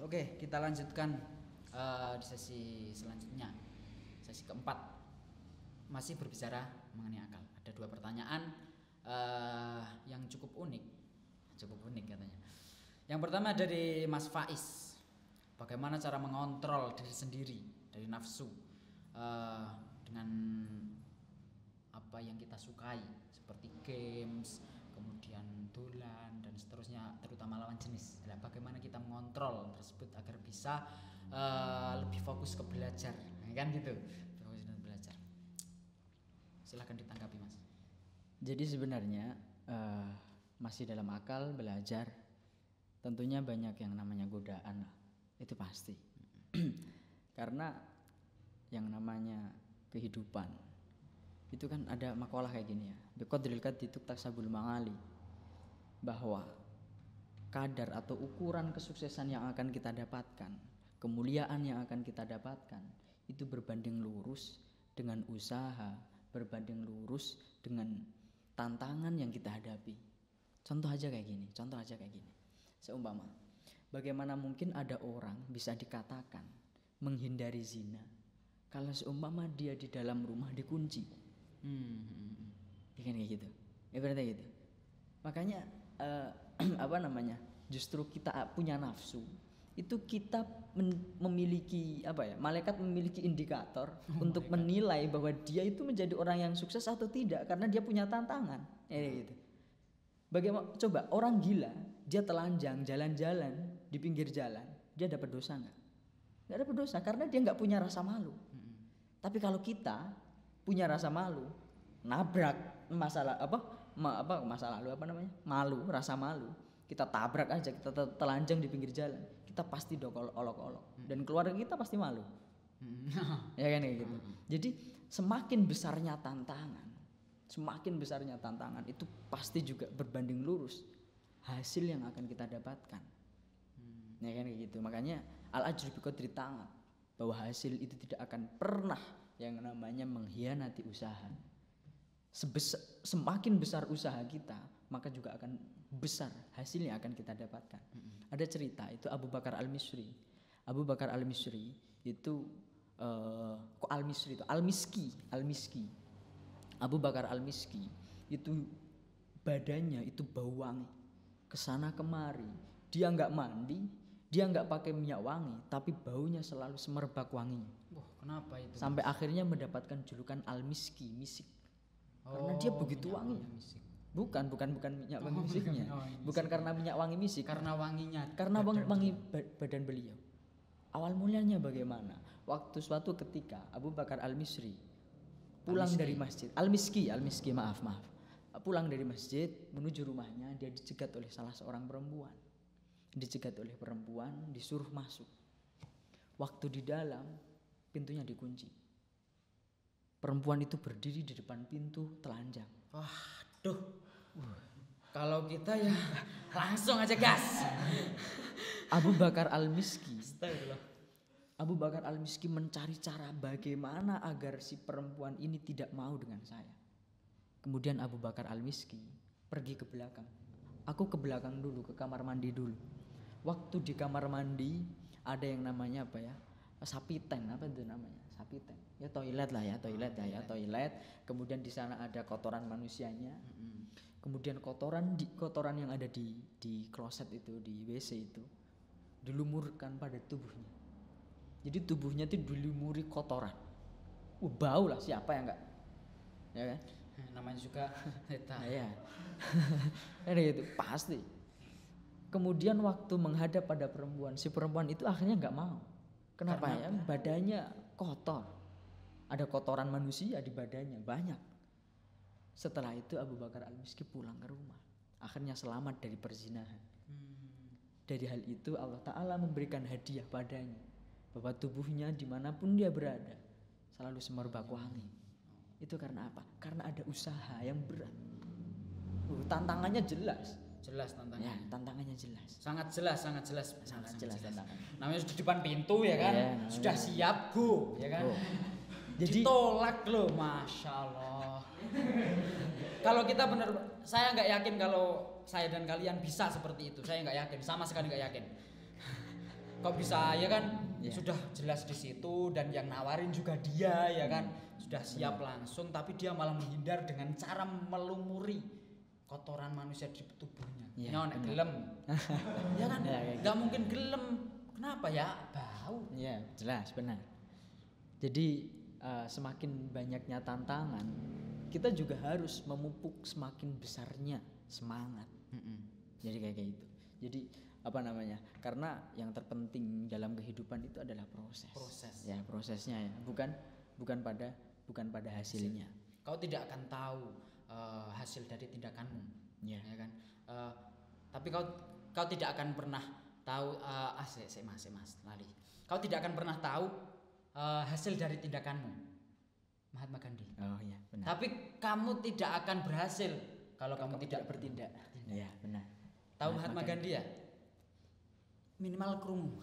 Oke, kita lanjutkan di sesi selanjutnya, sesi keempat, masih berbicara mengenai akal. Ada dua pertanyaan yang cukup unik katanya. Yang pertama dari Mas Faiz, bagaimana cara mengontrol diri sendiri dari nafsu dengan apa yang kita sukai seperti games, kemudian dolan dan seterusnya, terutama lawan jenis. Nah, bagaimana kita mengontrol tersebut agar bisa lebih fokus ke belajar, kan gitu, fokus dengan belajar. Silahkan ditanggapi Mas. Jadi sebenarnya masih dalam akal belajar, tentunya banyak yang namanya godaan lah, itu pasti. Karena yang namanya kehidupan itu kan ada makalah kayak gini ya, biqadril kaddi tuktasabul mangali, bahwa kadar atau ukuran kesuksesan yang akan kita dapatkan, kemuliaan yang akan kita dapatkan itu berbanding lurus dengan usaha, berbanding lurus dengan tantangan yang kita hadapi. Contoh aja kayak gini. Seumpama, bagaimana mungkin ada orang bisa dikatakan menghindari zina kalau seumpama dia di dalam rumah dikunci. Kan kayak gitu. Ibaratnya gitu. Makanya justru kita punya nafsu itu kita memiliki malaikat memiliki indikator untuk menilai bahwa dia itu menjadi orang yang sukses atau tidak karena dia punya tantangan. Gitu. Bagaimana coba orang gila dia telanjang jalan-jalan di pinggir jalan, dia dapat dosa nggak? Nggak dapat dosa karena dia nggak punya rasa malu. Tapi kalau kita punya rasa malu, nabrak malu, rasa malu, kita tabrak aja, kita telanjang di pinggir jalan, kita pasti olok-olok dan keluarga kita pasti malu. Ya kan kayak gitu. Jadi semakin besarnya tantangan itu pasti juga berbanding lurus hasil yang akan kita dapatkan. Ya kan kayak gitu. Makanya al-ajru biqadri ta'at, bahwa hasil itu tidak akan pernah yang namanya mengkhianati usaha. Semakin besar usaha kita, maka juga akan besar hasil yang akan kita dapatkan. Ada cerita itu Abu Bakar Al-Misri itu Al-Miski. Abu Bakar Al-Miski itu badannya itu bau wangi, kesana kemari, dia nggak mandi, dia nggak pakai minyak wangi, tapi baunya selalu semerbak wanginya. Kenapa itu? Sampai akhirnya mendapatkan julukan Al-Miski, misik. Karena dia begitu wangi. Bukan minyak wangi misiknya. Bukan karena minyak wangi misik, karena wanginya. Karena wangi badan beliau. Awal mulanya bagaimana? Waktu suatu ketika Abu Bakar Al-Misri pulang dari masjid. Al-Miski, maaf. Pulang dari masjid menuju rumahnya, dia dicegat oleh salah seorang perempuan. Disuruh masuk. Waktu di dalam, pintunya dikunci. Perempuan itu berdiri di depan pintu telanjang. Waduh. Kalau kita ya langsung aja gas. Abu Bakar Al-Miski mencari cara bagaimana agar si perempuan ini tidak mau dengan saya. Kemudian Abu Bakar Al-Miski pergi ke belakang. Aku ke belakang dulu, ke kamar mandi dulu. Waktu di kamar mandi ada yang namanya sapiten, sapiten. Ya toilet. Kemudian di sana ada kotoran manusianya. Kemudian kotoran yang ada di kloset itu, di WC itu dilumurkan pada tubuhnya. Jadi tubuhnya itu dilumuri kotoran. Bau lah, siapa yang enggak? Ya kan? Namanya juga eta. Ya. Itu pasti. Kemudian waktu menghadap pada perempuan, si perempuan itu akhirnya enggak mau. Kenapa? Ya? Badannya kotor. Ada kotoran manusia di badannya banyak. Setelah itu Abu Bakar Al-Miski pulang ke rumah. Akhirnya selamat dari perzinahan. Dari hal itu Allah Ta'ala memberikan hadiah padanya, bahwa tubuhnya dimanapun dia berada selalu semerbak wangi. Itu karena apa? Karena ada usaha yang berat. Tantangannya jelas tantangannya. Ya, tantangannya jelas. Sangat jelas tantangannya. Namanya sudah di depan pintu ya kan? Ya, sudah siap go, ya kan? Jadi ditolak loh, Masya Allah. Kalau kita saya nggak yakin kalau saya dan kalian bisa seperti itu. Saya nggak yakin, sama sekali nggak yakin. kok bisa ya kan Iya. sudah jelas di situ dan yang nawarin juga dia ya kan sudah siap langsung tapi dia malah menghindar dengan cara melumuri kotoran manusia di tubuhnya. Iya, Nyonek benar. gelem. Ya kan? Ya, kayak Nggak mungkin gelem. Kenapa ya? Bau. Iya, jelas benar. Jadi semakin banyaknya tantangan, kita juga harus memupuk semakin besarnya semangat. Jadi kayak gitu. Jadi apa namanya? Karena yang terpenting dalam kehidupan itu adalah proses. Proses. Ya, prosesnya ya, bukan pada hasilnya. Kau tidak akan tahu hasil dari tindakanmu. Ya. Ya kan? Tapi kau tidak akan pernah tahu mas lali. Kau tidak akan pernah tahu hasil dari tindakanmu. Mahatma Gandhi. Oh iya, benar. Tapi kamu tidak akan berhasil kalau kamu tidak bertindak. Iya, benar. Tahu Mahatma Gandhi ya? Minimal krungu.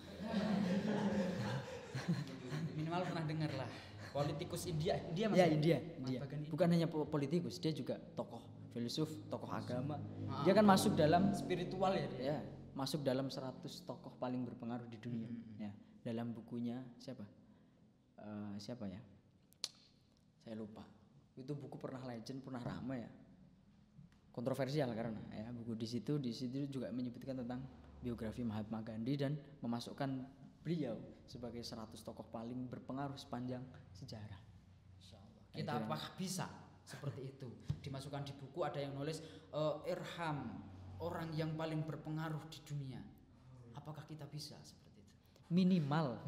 Minimal pernah dengar lah. Politikus India Ya, maksudnya? India. Mahatma Gandhi. Bukan hanya politikus, dia juga tokoh filsuf, tokoh agama. Dia kan masuk dalam Spiritual ya dia. ya, masuk dalam 100 tokoh paling berpengaruh di dunia. Ya, dalam bukunya siapa? Siapa ya? Saya lupa. Itu buku pernah legend, pernah ramai ya. Kontroversial karena ya buku di situ juga menyebutkan tentang biografi Mahatma Gandhi dan memasukkan beliau sebagai 100 tokoh paling berpengaruh sepanjang sejarah. Insyaallah. Kita apakah bisa seperti itu? Dimasukkan di buku ada yang nulis Irham, orang yang paling berpengaruh di dunia. Apakah kita bisa seperti itu? Minimal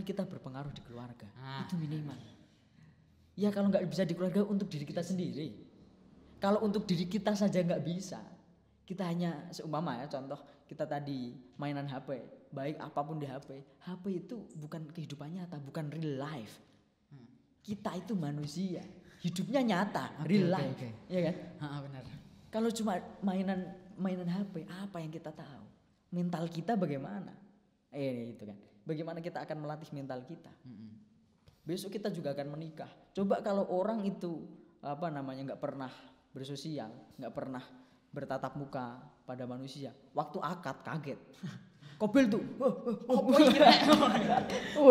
kita berpengaruh di keluarga. Itu minimal. Ya kalau nggak bisa di keluarga untuk diri kita sendiri. Kalau untuk diri kita saja nggak bisa, kita hanya seumpama ya contoh kita tadi mainan HP, baik apapun di HP itu bukan kehidupan nyata, bukan real life. Kita itu manusia, hidupnya nyata, real life, ya kan? Benar. Kalau cuma mainan HP, apa yang kita tahu? Mental kita bagaimana? Itu kan. Bagaimana kita akan melatih mental kita? Besok kita juga akan menikah. Coba kalau orang itu nggak pernah bersosial, nggak pernah bertatap muka pada manusia, waktu akad kaget. Kobel tuh,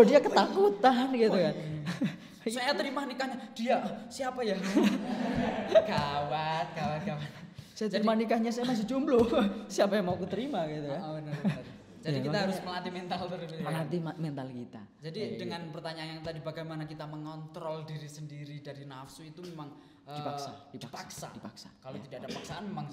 dia ketakutan gitu kan. Saya terima nikahnya dia siapa ya? Gawat. Saya terima nikahnya, saya masih jomblo. Siapa yang mau kuterima gitu kan? Benar. Jadi Ya, kita makanya harus melatih mental terus. Melatih mental kita. Jadi dengan pertanyaan yang tadi bagaimana kita mengontrol diri sendiri dari nafsu itu memang dipaksa. Kalau tidak ada paksaan memang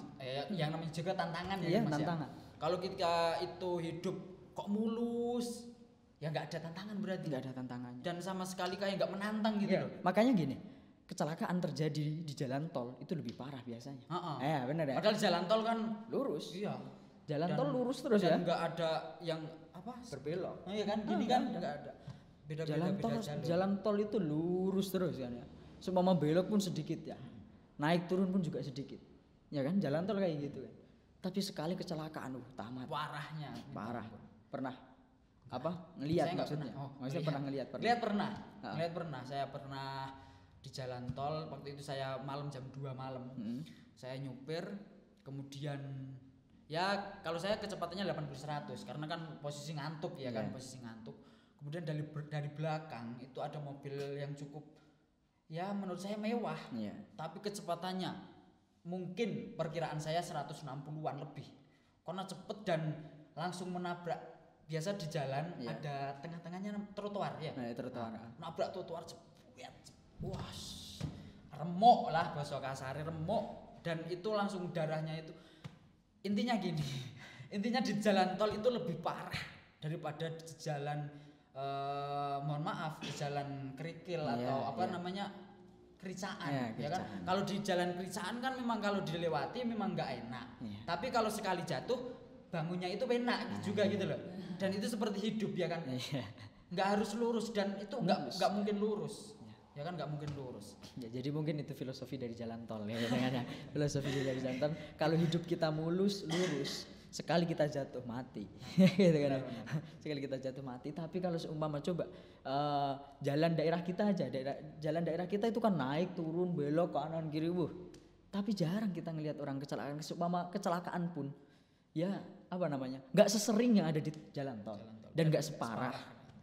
yang namanya juga tantangan ya Iya, Mas tantangan. ya. Kalau kita itu hidup kok mulus, ya nggak ada tantangan berarti. Nggak ada tantangannya. Dan sama sekali kayak nggak menantang gitu loh. Makanya gini, kecelakaan terjadi di jalan tol itu lebih parah biasanya. Benar ya. Padahal jalan tol kan Lurus. iya. Jalan tol lurus terus ya. Nggak ada yang Berbelok. Iya kan? Gini kan nggak ada. Jalan tol itu lurus terus kan ya. Seumpama belok pun sedikit ya. Naik turun pun juga sedikit. Ya kan? Jalan tol kayak gitu kan. Tapi sekali kecelakaan tamat. Parah. Pernah ngelihat maksudnya? Maksudnya pernah ngelihat? Lihat pernah. Saya pernah di jalan tol waktu itu saya malam jam 2 malam. Saya nyupir kemudian ya kalau saya kecepatannya 80-100 karena kan posisi ngantuk ya kan, posisi ngantuk. Kemudian dari belakang itu ada mobil yang cukup ya menurut saya mewah. Tapi kecepatannya mungkin perkiraan saya 160-an lebih. Karena cepet dan langsung menabrak. Biasa di jalan ada tengah-tengahnya trotoar ya. Trotoar. Nabrak trotoar cepet. Wah. Remuk lah bahasa kasar, remuk dan itu langsung darahnya itu. Intinya gini, intinya di jalan tol itu lebih parah daripada di jalan mohon maaf di jalan kerikil atau kericaan ya kan. Kalau di jalan kericaan kan memang kalau dilewati memang nggak enak. Tapi kalau sekali jatuh bangunnya itu enak juga gitu loh. Dan itu seperti hidup ya kan. Nggak harus lurus dan itu nggak mungkin lurus. Ya kan nggak mungkin lurus. Ya, jadi mungkin itu filosofi dari jalan tol ya. Filosofi dari jalan tol. Kalau hidup kita lurus, sekali kita jatuh mati. Gitu kan. Sekali kita jatuh mati. Tapi kalau seumpama coba jalan daerah kita aja, jalan daerah kita itu kan naik, turun, belok kanan kiri, Tapi jarang kita ngelihat orang kecelakaan. Seumpama kecelakaan pun, ya nggak sesering yang ada di jalan tol, Jalan tol. dan nggak separah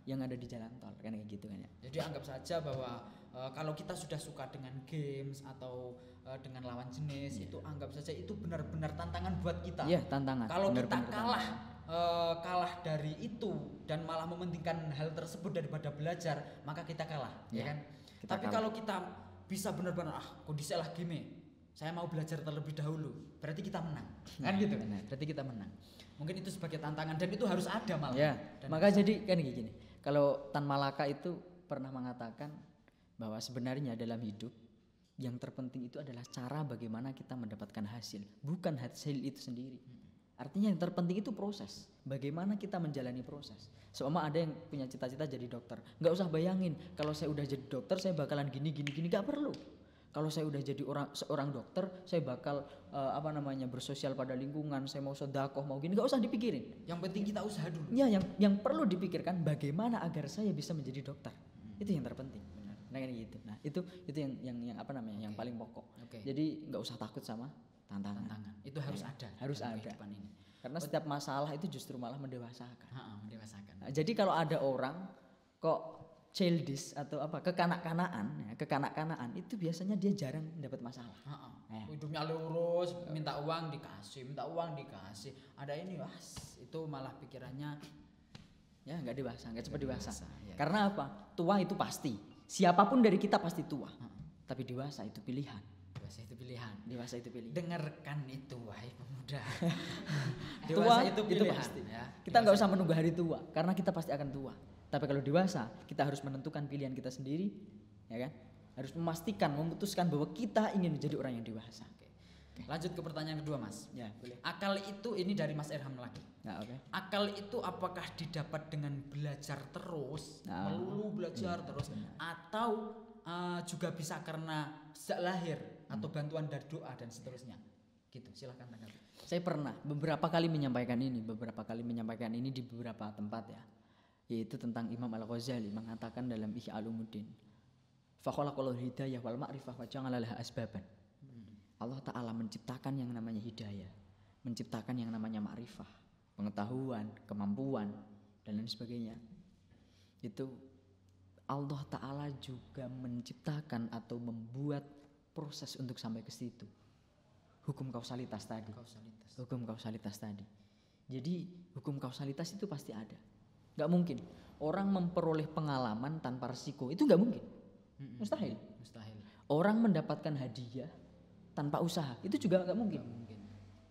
yang ada di jalan tol kan kayak gitu kan ya. Jadi anggap saja bahwa kalau kita sudah suka dengan games atau dengan lawan jenis, itu anggap saja itu benar-benar tantangan buat kita. Iya, tantangan. Kalau kita Benar-benar kalah tantangan. kalah dari itu dan malah mementingkan hal tersebut daripada belajar, maka kita kalah, ya Ya, kan? kita Tapi kalah. kalau kita bisa benar-benar kondisi lah game, saya mau belajar terlebih dahulu, berarti kita menang, kan gitu. Benar, berarti kita menang. Mungkin itu sebagai tantangan dan itu harus ada malah. Ya, Dan maka jadi kan gini. Kalau Tan Malaka itu pernah mengatakan bahwa sebenarnya dalam hidup yang terpenting itu adalah cara bagaimana kita mendapatkan hasil, bukan hasil itu sendiri. Artinya yang terpenting itu proses. Bagaimana kita menjalani proses. Seumpama ada yang punya cita-cita jadi dokter, nggak usah bayangin kalau saya udah jadi dokter saya bakalan gini, nggak perlu. Kalau saya udah jadi seorang dokter, saya bakal bersosial pada lingkungan, saya mau sedekah, mau gini, nggak usah dipikirin. yang penting kita usaha dulu. Ya, yang perlu dipikirkan bagaimana agar saya bisa menjadi dokter. Itu yang terpenting. Benar. Nah kayak gitu. Nah itu yang paling pokok. Oke. Jadi nggak usah takut sama tantangan. Itu harus Ya, ada. harus dalam ada. kehidupan ini. Karena setiap masalah itu justru malah mendewasakan. Mendewasakan. Nah, jadi kalau ada orang kok childish atau kekanak-kanaan itu biasanya dia jarang dapat masalah. Ya. Hidupnya lurus, minta uang dikasih. Ada ini, itu malah pikirannya Ya nggak dewasa, nggak cepat dewasa. Ya. Karena apa? Tua itu pasti. Siapapun dari kita pasti tua. Tapi dewasa itu pilihan. Dewasa itu pilihan. Dengarkan itu, wahai pemuda. Tua Dewasa itu pilihan. pasti. Ya. Kita nggak usah menunggu hari tua, karena kita pasti akan tua. Tapi kalau dewasa, kita harus menentukan pilihan kita sendiri, ya kan? Harus memutuskan bahwa kita ingin menjadi orang yang dewasa. Oke. Lanjut ke pertanyaan kedua, Mas. Ya, boleh. Akal itu ini dari Mas Erham lagi. Nah, oke. Akal itu apakah didapat dengan belajar terus, melulu belajar terus, atau juga bisa karena sejak lahir atau bantuan dari doa dan seterusnya? Gitu, silahkan tanggapi. Saya pernah beberapa kali menyampaikan ini di beberapa tempat ya. Yaitu tentang Imam Al-Ghazali mengatakan dalam Ihya Ulumuddin, fa khalaqal hidayah wal ma'rifah wa ja'ala laha asbaban. Allah Ta'ala menciptakan yang namanya hidayah, menciptakan yang namanya ma'rifah, pengetahuan, kemampuan, dan lain sebagainya. Itu Allah Ta'ala juga menciptakan atau membuat proses untuk sampai ke situ. Hukum kausalitas tadi. Hukum kausalitas tadi. Jadi hukum kausalitas itu pasti ada. Gak mungkin orang memperoleh pengalaman tanpa resiko, itu gak mungkin. Mustahil. Orang mendapatkan hadiah tanpa usaha, itu juga gak mungkin.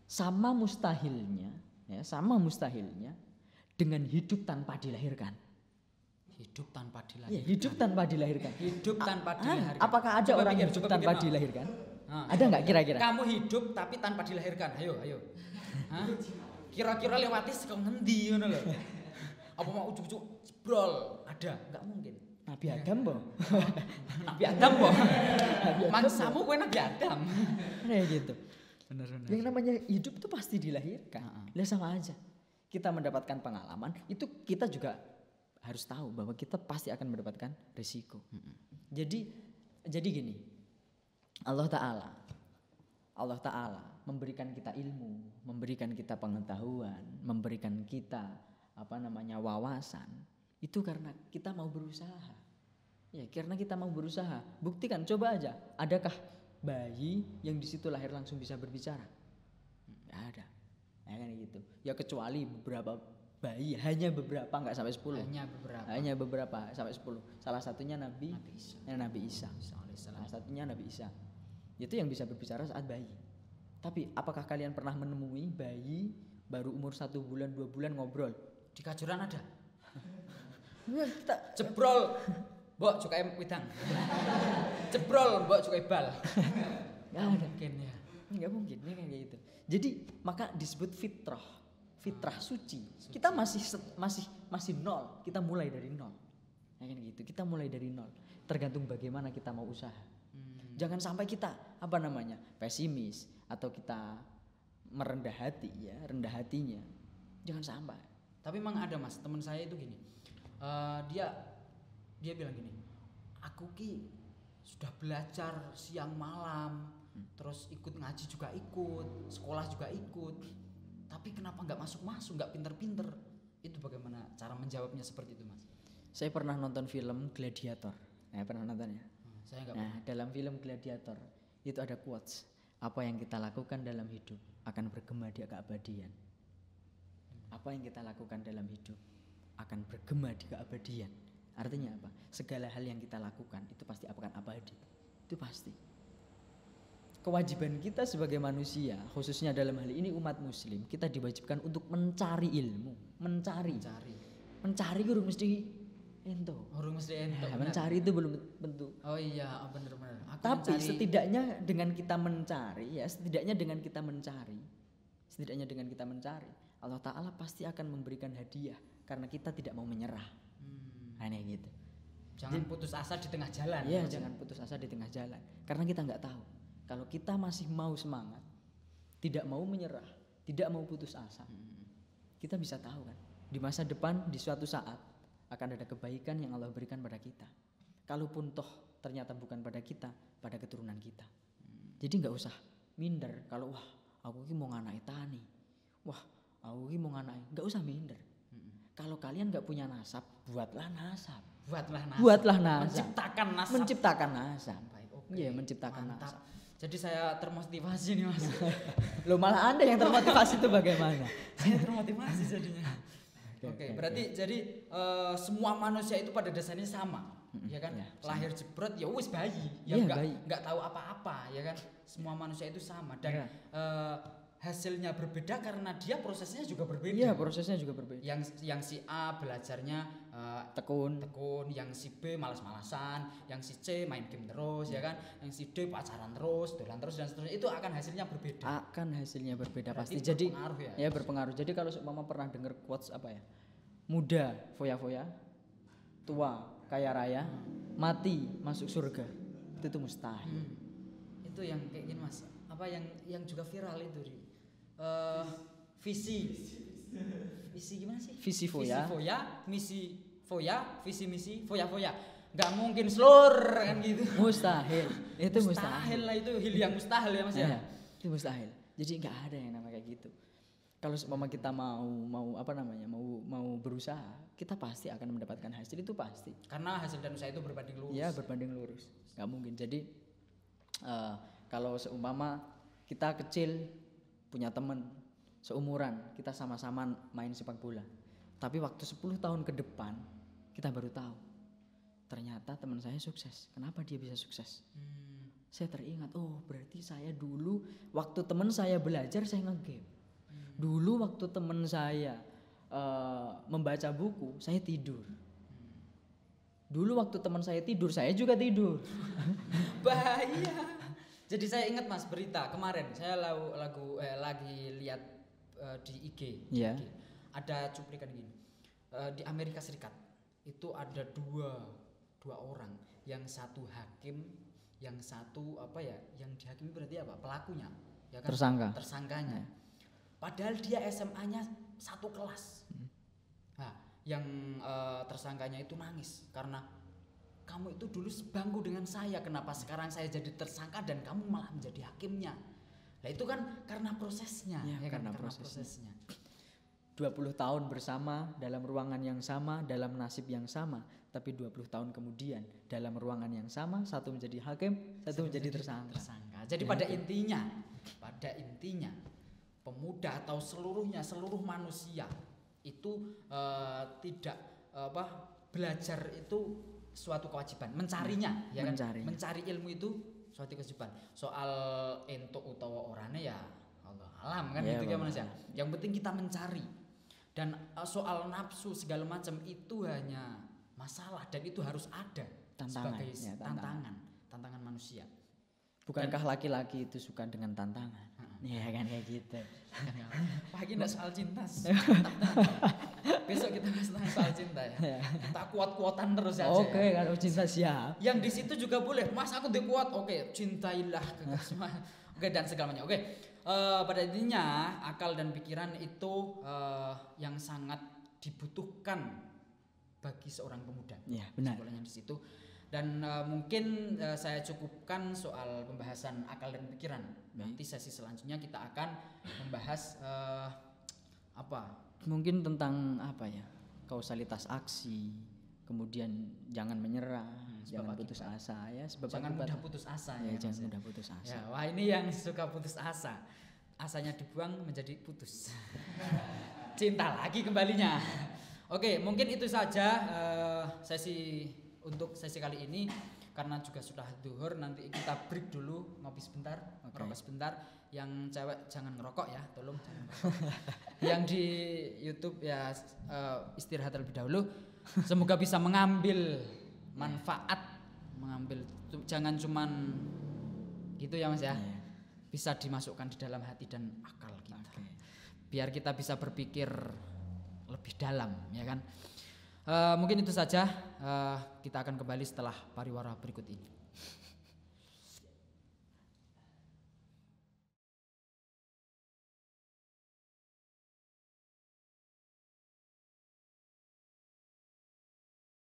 Sama mustahilnya dengan hidup tanpa dilahirkan. Hidup tanpa dilahirkan. Ya, hidup tanpa dilahirkan. Apakah ada Coba orang pikir, hidup coba tanpa pikir, dilahirkan? Nah, Ada nggak kira-kira? Kamu hidup tapi tanpa dilahirkan. Ayo. Hah? Kira-kira lewati sekau ngendi ngono lho. Apa mau ujuk-ujuk jebrol? Ada, enggak mungkin. Nabi Adam boh. Nabi Adam boh. Mangsamu kowe Nabi Adam. Kayak gitu. Bener. Yang namanya hidup itu pasti dilahirkan. Lah sama aja. Kita mendapatkan pengalaman, itu kita juga harus tahu bahwa kita pasti akan mendapatkan risiko. Jadi gini. Allah Ta'ala memberikan kita ilmu, memberikan kita pengetahuan, memberikan kita wawasan. Itu karena kita mau berusaha. Ya, karena kita mau berusaha. Buktikan, coba aja. Adakah bayi yang di situ lahir langsung bisa berbicara? Nggak ada. Ya kan gitu. Ya kecuali beberapa bayi, hanya beberapa, nggak sampai 10. Hanya beberapa sampai 10. Salah satunya Nabi Isa. Salah satunya Nabi Isa. Itu yang bisa berbicara saat bayi. Tapi apakah kalian pernah menemui bayi baru umur 1 bulan, 2 bulan ngobrol? Di Kajuran ada. Kita Jebrol, mbok cukai wedang. Jebrol, mbok cukai bal. nggak ada. Mungkin ya. Nggak mungkin ya kayak gitu. Jadi maka disebut fitrah suci. Kita masih nol. Kita mulai dari nol. Ya kan gitu. Kita mulai dari nol. Tergantung bagaimana kita mau usaha. Jangan sampai kita pesimis atau kita rendah hatinya. Jangan sampai. Tapi memang ada Mas, teman saya itu gini. Dia bilang gini, aku sudah belajar siang malam, terus ikut ngaji juga ikut, sekolah juga ikut, tapi kenapa nggak masuk, nggak pinter-pinter? Itu bagaimana cara menjawabnya seperti itu, Mas? Saya pernah nonton film Gladiator. Pernah nonton ya? Saya nggak Nah, dalam film Gladiator itu ada quotes, apa yang kita lakukan dalam hidup akan bergema di keabadian. Apa yang kita lakukan dalam hidup akan bergema di keabadian. Artinya apa? Segala hal yang kita lakukan itu pasti akan abadi. Itu pasti. Kewajiban kita sebagai manusia, khususnya dalam hal ini umat muslim, kita diwajibkan untuk mencari ilmu. Mencari itu mesti ento. Mesti ento. Nah, mencari itu belum tentu. Oh iya, benar-benar. Tapi setidaknya dengan kita mencari, setidaknya dengan kita mencari, Allah Ta'ala pasti akan memberikan hadiah karena kita tidak mau menyerah. Aneh gitu. Jangan putus asa di tengah jalan. Iya, jangan putus asa di tengah jalan. Karena kita nggak tahu. Kalau kita masih mau semangat, tidak mau menyerah, tidak mau putus asa, kita bisa tahu kan, di masa depan di suatu saat akan ada kebaikan yang Allah berikan pada kita. Kalaupun toh ternyata bukan pada kita, pada keturunan kita. Jadi nggak usah minder kalau wah aku ini mau nganai tani, wah aku ini mau nganai, nggak usah minder. Kalau kalian nggak punya nasab, buatlah nasab. Menciptakan nasab. Iya, menciptakan nasab. Jadi saya termotivasi nih, Mas. Loh, malah Anda yang termotivasi itu bagaimana? Saya termotivasi jadinya. Oke, berarti jadi semua manusia itu pada dasarnya sama, ya kan? Ya, lahir jebrot ya wis bayi, ya enggak tahu apa-apa, ya kan? Semua manusia itu sama dan hasilnya berbeda karena dia prosesnya juga berbeda. Iya, prosesnya juga berbeda. Yang si A belajarnya tekun, yang si B malas-malasan, yang si C main game terus, ya kan? Yang si D pacaran terus, dolan terus dan seterusnya. Itu akan hasilnya berbeda. Pasti. Jadi ya berpengaruh. Jadi kalau mama pernah dengar quotes apa ya? Muda foya-foya, tua kaya raya, mati masuk surga. Itu mustahil. Itu yang kayak gini, Mas. Apa yang juga viral itu visi gimana sih? Visi foya, misi foya, visi misi foya. Nggak mungkin seluruh kan gitu. Mustahil. Itu mustahil lah, itu hal yang mustahil ya, Mas ya. Itu mustahil. Jadi nggak ada yang namanya kayak gitu. Kalau seumpama kita mau berusaha, kita pasti akan mendapatkan hasil, itu pasti. Karena hasil dan usaha itu berbanding lurus. Iya, berbanding lurus. Nggak mungkin. Jadi kalau seumpama kita kecil punya teman seumuran, kita sama-sama main sepak bola. Tapi waktu 10 tahun ke depan kita baru tahu ternyata teman saya sukses. Kenapa dia bisa sukses? Saya teringat, oh berarti saya dulu waktu teman saya belajar saya nge-game. Dulu waktu teman saya membaca buku saya tidur. Dulu waktu teman saya tidur saya juga tidur. Bahaya. Jadi saya ingat, Mas, berita kemarin saya lagi lihat di IG. Yeah. Ada cuplikan gini. Di Amerika Serikat itu ada dua orang, yang satu hakim, yang satu yang dihakimi berarti apa? Pelakunya, ya kan? Tersangkanya. Yeah. Padahal dia SMA-nya satu kelas. Nah, yang tersangkanya itu nangis karena kamu itu dulu sebangku dengan saya, kenapa sekarang saya jadi tersangka dan kamu malah menjadi hakimnya? Nah itu kan karena prosesnya, ya karena prosesnya. 20 tahun bersama dalam ruangan yang sama, dalam nasib yang sama, tapi 20 tahun kemudian dalam ruangan yang sama, satu menjadi hakim, satu menjadi tersangka. Jadi pada intinya pemuda atau seluruh manusia itu tidak belajar itu suatu kewajiban, mencarinya, ya kan? Mencari ilmu itu suatu kewajiban. Soal entuk utawa orane ya Allah alam kan, gitu kan manusia. Yang penting kita mencari. Dan soal nafsu segala macam itu hanya masalah dan itu harus ada sebagai tantangan manusia. Bukankah laki-laki itu suka dengan tantangan? Ya kan kayak gitu. Wah, ini enggak soal cinta. Besok kita bahas soal cinta ya. Kita kuat-kuatan terus aja. Oke, kalau cinta siap. Yang di situ juga boleh. Mas, aku udah kuat. Oke, cintailah kekasihmu. Oke, dan segalanya. Oke. Pada intinya akal dan pikiran itu yang sangat dibutuhkan bagi seorang pemuda. Iya, benar. Sekolahnya di situ. Dan mungkin saya cukupkan soal pembahasan akal dan pikiran. Nanti sesi selanjutnya kita akan membahas Apa? Mungkin tentang apa ya, kausalitas aksi, kemudian jangan menyerah, jangan putus asa ya, sebab Jangan akibat. mudah putus asa Ya, ya, jangan Mas ya. mudah putus asa. Ya, wah ini yang suka putus asa. Asanya dibuang menjadi putus. Cinta lagi kembalinya. Oke, mungkin itu saja sesi untuk sesi kali ini. Karena juga sudah zuhur, nanti kita break dulu, ngopi sebentar, ngerokok sebentar. Yang cewek jangan ngerokok ya, tolong jangan ngerokok. Yang di YouTube ya istirahat terlebih dahulu. Semoga bisa mengambil manfaat, jangan cuman gitu ya Mas ya. Iya. Bisa dimasukkan di dalam hati dan akal kita. Oke. Biar kita bisa berpikir lebih dalam, ya kan? Mungkin itu saja. Kita akan kembali setelah pariwara berikut ini.